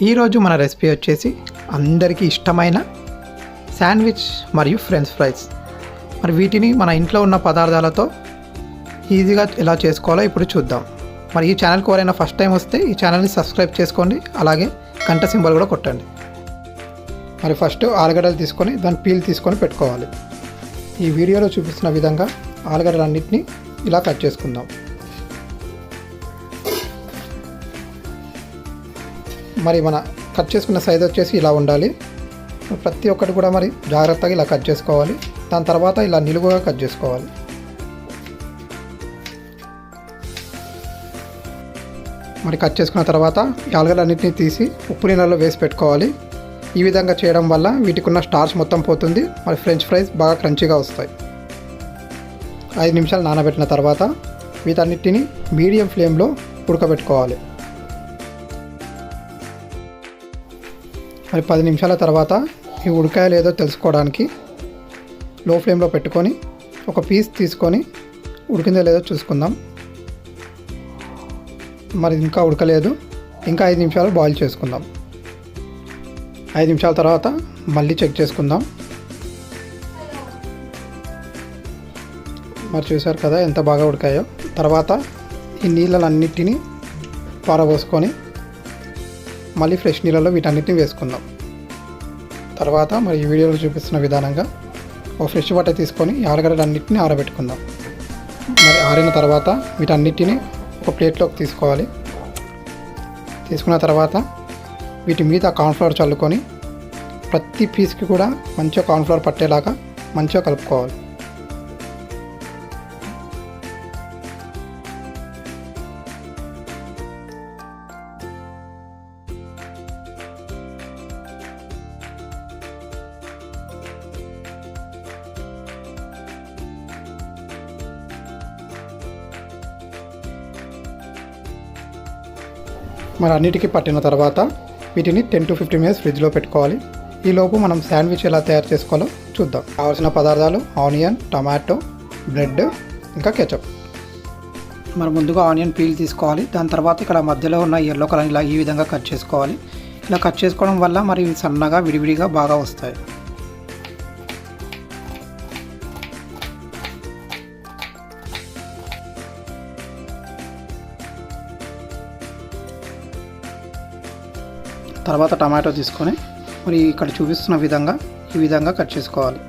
ఈరోజు మన రెసిపీ వచ్చేసి అందరికీ ఇష్టమైన శాండ్విచ్ మరియు ఫ్రెంచ్ ఫ్రైస్. మరి వీటిని మన ఇంట్లో ఉన్న పదార్థాలతో ఈజీగా ఎలా చేసుకోవాలో ఇప్పుడు చూద్దాం. మరి ఈ ఛానల్కి ఎవరైనా ఫస్ట్ టైం వస్తే ఈ ఛానల్ని సబ్స్క్రైబ్ చేసుకోండి, అలాగే గంట సింబల్ కూడా కొట్టండి. మరి ఫస్ట్ ఆలుగడ్డలు తీసుకొని దాని పీల్ తీసుకొని పెట్టుకోవాలి. ఈ వీడియోలో చూపిస్తున్న విధంగా ఆలుగడ్డలన్నింటినీ ఇలా కట్ చేసుకుందాం. మరి మన కట్ చేసుకున్న సైజ్ వచ్చేసి ఇలా ఉండాలి. ప్రతి ఒక్కటి కూడా మరి జాగ్రత్తగా ఇలా కట్ చేసుకోవాలి. దాని తర్వాత ఇలా నిలువుగా కట్ చేసుకోవాలి. మరి కట్ చేసుకున్న తర్వాత ఈ ఆలుగడ్డలన్నింటినీ తీసి ఉప్పు నీళ్ళలో వేసి పెట్టుకోవాలి. ఈ విధంగా చేయడం వల్ల వీటికి ఉన్న స్టార్చ్ మొత్తం పోతుంది. మరి ఫ్రెంచ్ ఫ్రైస్ బాగా క్రంచీగా వస్తాయి. 5 నిమిషాలు నానబెట్టిన తర్వాత వీటన్నిటిని మీడియం ఫ్లేమ్లో ఉడకబెట్టుకోవాలి. మరి 10 నిమిషాల తర్వాత ఇవి ఉడకాయో లేదో తెలుసుకోవడానికి లో ఫ్లేమ్లో పెట్టుకొని ఒక పీస్ తీసుకొని ఉడికిందో లేదో చూసుకుందాం. మరి ఇంకా ఉడకలేదు, ఇంకా 5 నిమిషాలు బాయిల్ చేసుకుందాం. 5 నిమిషాల తర్వాత మళ్ళీ చెక్ చేసుకుందాం. మరి చూసారు కదా ఎంత బాగా ఉడికాయో. తర్వాత ఈ నీళ్ళలన్నిటినీ పారబోసుకొని మళ్ళీ ఫ్రెష్ నీళ్ళలో వీటన్నిటిని వేసుకుందాం. తర్వాత మరి ఈ వీడియోలో చూపిస్తున్న విధానంగా ఒక ఫ్రెష్ బట్ట తీసుకొని ఆలుగడ్డలన్నింటినీ ఆరబెట్టుకుందాం. మరి ఆరిన తర్వాత వీటన్నిటిని ఒక ప్లేట్లోకి తీసుకోవాలి. తీసుకున్న తర్వాత వీటి మీద కార్న్ఫ్లవర్ చల్లుకొని ప్రతి పీస్కి కూడా మంచిగా కార్న్ఫ్లవర్ పట్టేలాగా మంచిగా కలుపుకోవాలి. మరి అన్నిటికీ పట్టిన తర్వాత వీటిని 10 to 15 మినిట్స్ ఫ్రిడ్జ్లో పెట్టుకోవాలి. ఈలోపు మనం శాండ్విచ్ ఎలా తయారు చేసుకోవాలో చూద్దాం. కావాల్సిన పదార్థాలు ఆనియన్, టమాటో, బ్రెడ్, ఇంకా కెచప్. మరి ముందుగా ఆనియన్ పీల్ తీసుకోవాలి. దాని తర్వాత ఇక్కడ మధ్యలో ఉన్న ఎల్లో కలర్ ఇలా ఈ విధంగా కట్ చేసుకోవాలి. ఇలా కట్ చేసుకోవడం వల్ల మరి సన్నగా విడివిడిగా బాగా వస్తాయి. తర్వాత టమాటో తీసుకొని మరి ఇక్కడ చూపిస్తున్న విధంగా ఈ విధంగా కట్ చేసుకోవాలి.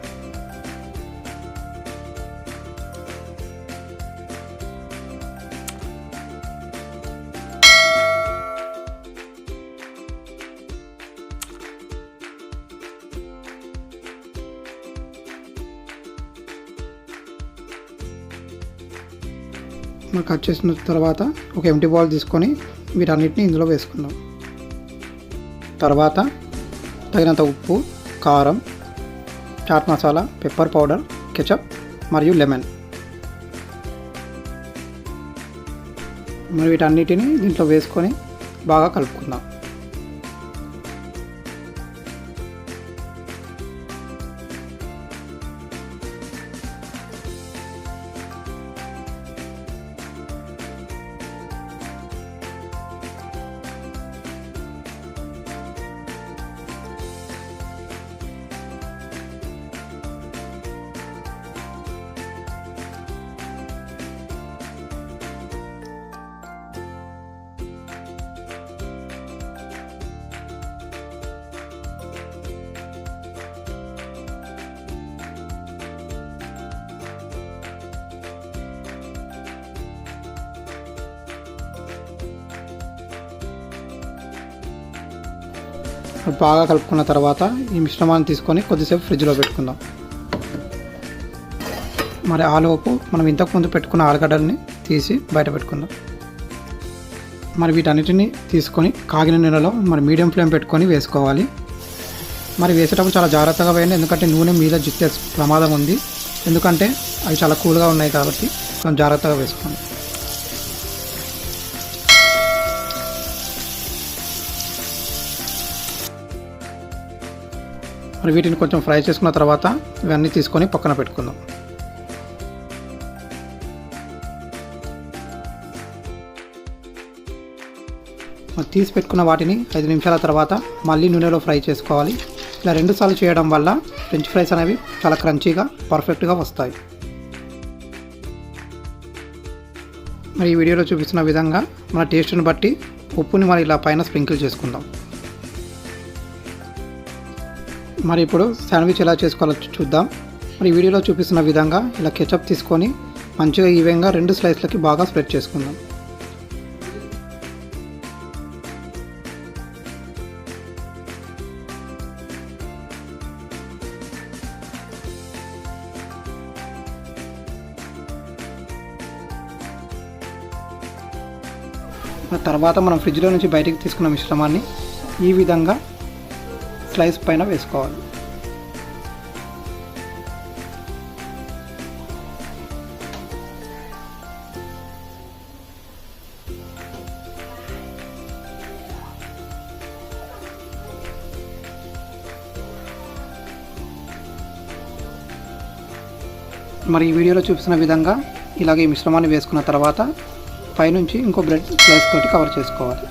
మరి కట్ చేసిన తర్వాత ఒక ఎంటీ బౌల్ తీసుకొని వీటన్నిటిని ఇందులో వేసుకుందాం. తర్వాత తగినంత ఉప్పు, కారం, chaat masala, pepper powder, ketchup మరియు లెమన్. మరి వీటన్నిటిని దీంట్లో వేసుకొని బాగా కలుపుకుందాం. బాగా కలుపుకున్న తర్వాత ఈ మిశ్రమాన్ని తీసుకొని కొద్దిసేపు ఫ్రిడ్జ్లో పెట్టుకుందాం. మరి ఆలోపు మనం ఇంతకుముందు పెట్టుకున్న ఆలుగడ్డల్ని తీసి బయట పెట్టుకుందాం. మరి వీటన్నిటిని తీసుకొని కాగిన నూనెలో మరి మీడియం ఫ్లేమ్ పెట్టుకొని వేసుకోవాలి. మరి వేసేటప్పుడు చాలా జాగ్రత్తగా వేయండి, ఎందుకంటే నూనె మీద జిట్టే ప్రమాదం ఉంది. ఎందుకంటే అవి చాలా కూల్గా ఉన్నాయి కాబట్టి కొంచెం జాగ్రత్తగా వేసుకోండి. మరి వీటిని కొంచెం ఫ్రై చేసుకున్న తర్వాత ఇవన్నీ తీసుకొని పక్కన పెట్టుకుందాం. తీసి పెట్టుకున్న వాటిని 5 నిమిషాల తర్వాత మళ్ళీ నూనెలో ఫ్రై చేసుకోవాలి. ఇలా 2 సార్లు చేయడం వల్ల ఫ్రెంచ్ ఫ్రైస్ అనేవి చాలా క్రంచీగా పర్ఫెక్ట్గా వస్తాయి. మరి ఈ వీడియోలో చూపిస్తున్న విధంగా మన టేస్ట్ని బట్టి ఉప్పుని మరి ఇలా పైన స్ప్రింకిల్ చేసుకుందాం. మరి ఇప్పుడు శాండ్విచ్ ఎలా చేసుకోవాలో చూద్దాం. మరి ఈ వీడియోలో చూపిస్తున్న విధంగా ఇలా కెచప్ తీసుకొని మంచిగా ఈవెన్గా 2 స్లైస్లకి బాగా స్ప్రెడ్ చేసుకుందాం. తర్వాత మనం ఫ్రిడ్జ్లో నుంచి బయటికి తీసుకున్న మిశ్రమాన్ని ఈ విధంగా స్లైస్ పైన వేసుకోవాలి. మరి ఈ వీడియోలో చూపిస్తున్న విధంగా ఇలాగే ఈ మిశ్రమాన్ని వేసుకున్న తర్వాత పైనుంచి ఇంకో బ్రెడ్ స్లైస్ తోటి కవర్ చేసుకోవాలి.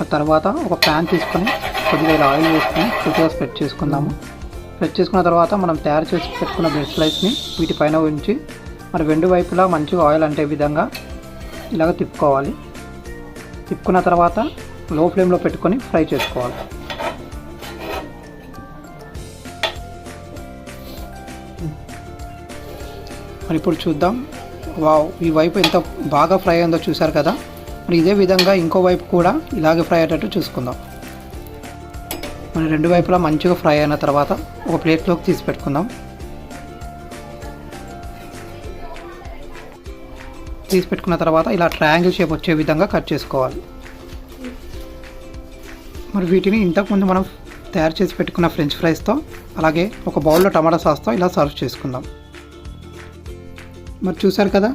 ఆ తర్వాత ఒక ప్యాన్ తీసుకొని కొద్దిగా ఇలా ఆయిల్ వేసుకొని కొద్దిగా స్ప్రెడ్ చేసుకుందాము. స్ప్రెడ్ చేసుకున్న తర్వాత మనం తయారు చేసి పెట్టుకున్న బ్రెడ్ స్లైస్ని వీటిపైన ఉంచి మరి 2 వైపులా మంచిగా ఆయిల్ అంటే విధంగా ఇలాగ తిప్పుకోవాలి. తిప్పుకున్న తర్వాత లో ఫ్లేమ్లో పెట్టుకొని ఫ్రై చేసుకోవాలి. మరి ఇప్పుడు చూద్దాం. వావ్, ఈ వైపు ఎంత బాగా ఫ్రై అయిందో చూసారు కదా. మరి ఇదే విధంగా ఇంకో వైపు కూడా ఇలాగే ఫ్రై అయ్యేటట్టు చూసుకుందాం. మరి 2 వైపులా మంచిగా ఫ్రై అయిన తర్వాత ఒక ప్లేట్లోకి తీసి పెట్టుకుందాం. తీసి పెట్టుకున్న తర్వాత ఇలా ట్రయాంగిల్ షేప్ వచ్చే విధంగా కట్ చేసుకోవాలి. మరి వీటిని ఇంతకుముందు మనం తయారు చేసి పెట్టుకున్న ఫ్రెంచ్ ఫ్రైస్తో అలాగే ఒక బౌల్లో టమాటా సాస్తో ఇలా సర్వ్ చేసుకుందాం. మరి చూసారు కదా,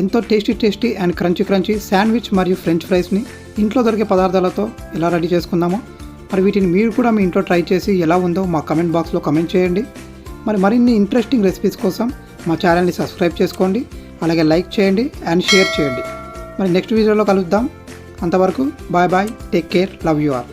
ఎంతో టేస్టీ అండ్ క్రంచీ శాండ్విచ్ మరియు ఫ్రెంచ్ ఫ్రైస్ని ఇంట్లో దొరికే పదార్థాలతో ఎలా రెడీ చేసుకుందామో. మరి వీటిని మీరు కూడా మీ ఇంట్లో ట్రై చేసి ఎలా ఉందో మా కమెంట్ బాక్స్లో కమెంట్ చేయండి. మరి మరిన్ని ఇంట్రెస్టింగ్ రెసిపీస్ కోసం మా ఛానల్ని సబ్స్క్రైబ్ చేసుకోండి, అలాగే లైక్ చేయండి అండ్ షేర్ చేయండి. మరి నెక్స్ట్ వీడియోలో కలుద్దాం. అంతవరకు bye, take care, love you all.